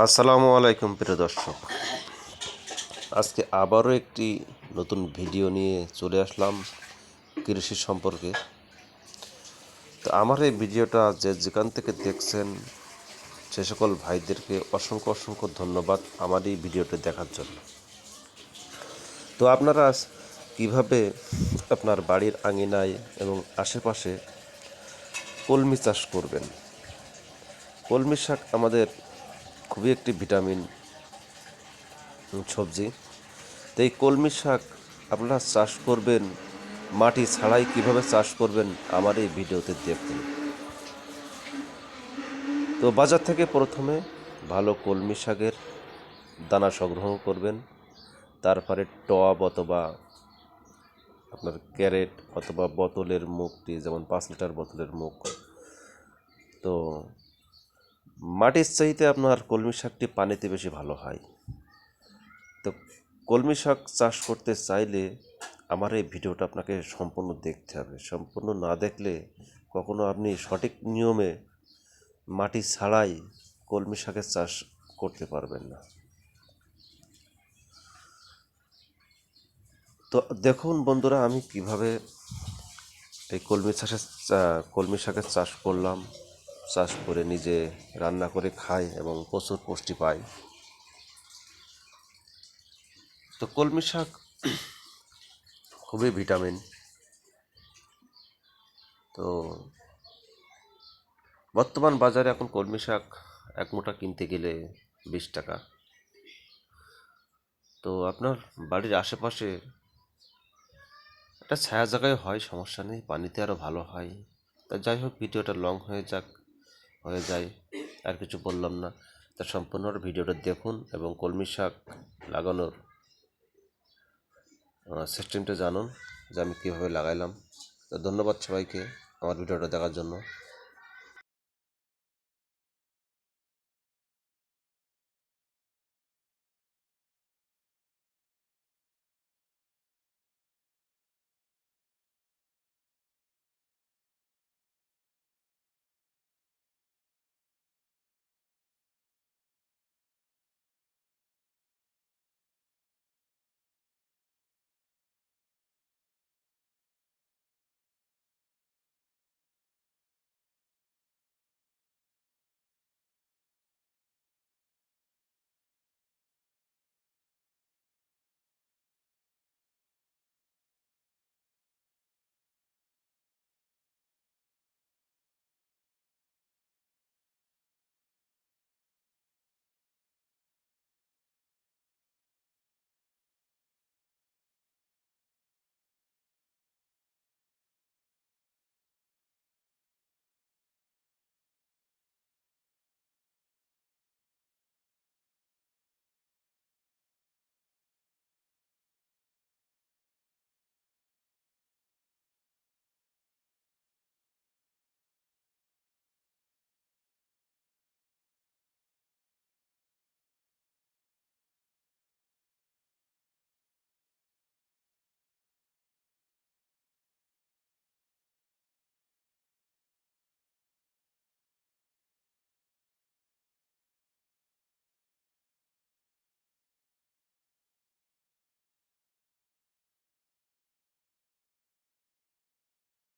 আসসালামু আলাইকুম প্রিয় দর্শক। আজকে আবারও একটি নতুন ভিডিও নিয়ে চলে আসলাম কৃষি সম্পর্কে। তো আমার এই ভিডিওটা যেখান থেকে দেখছেন সে সকল ভাইদেরকে অসংখ্য অসংখ্য ধন্যবাদ আমার এই ভিডিওটা দেখার জন্য। তো আপনারা কিভাবে আপনার বাড়ির আঙিনায় এবং আশেপাশে কলমি চাষ করবেন। কলমি শাক আমাদের খুবই একটি ভিটামিন সবজি। তো এই কলমি শাক আপনারা চাষ করবেন মাটি ছাড়াই কিভাবে চাষ করবেন আমার এই ভিডিওতে দেখুন। তো বাজার থেকে প্রথমে ভালো কলমি শাকের দানা সংগ্রহ করবেন, তারপরে টব অথবা আপনার ক্যারেট অথবা বোতলের মুখটি, যেমন 5 লিটার বোতলের মুখ। তো মাটির চাইতে আপনার কলমি শাকটি পানিতে বেশি ভালো হয়। তো কলমি শাক চাষ করতে চাইলে আমার এই ভিডিওটা আপনাকে সম্পূর্ণ দেখতে হবে। সম্পূর্ণ না দেখলে কখনো আপনি সঠিক নিয়মে মাটি ছাড়াই কলমি শাকের চাষ করতে পারবেন না। তো দেখুন বন্ধুরা, আমি কিভাবে এই কলমি শাকের চাষ করলাম। চাষ করে নিজে রান্না করে খাই এবং প্রচুর পুষ্টি পাই। তো কলমি শাক খুবই ভিটামিন। তো বর্তমান বাজারে এখন কলমি শাক এক মুঠা কিনতে গেলে 20 টাকা। তো আপনার বাড়ির আশেপাশে একটা ছায়া জায়গায় হয়, সমস্যা নেই, পানিতে আরও ভালো হয়। তা যাই হোক, ভিডিওটা লং হয়ে যায়, আর কিছু বললাম না। তা সম্পূর্ণ ভিডিওটা দেখুন এবং কলমি শাক লাগানোর সিস্টেমটা জানুন যে আমি কীভাবে লাগাইলাম। তো ধন্যবাদ সবাইকে আমার ভিডিওটা দেখার জন্য।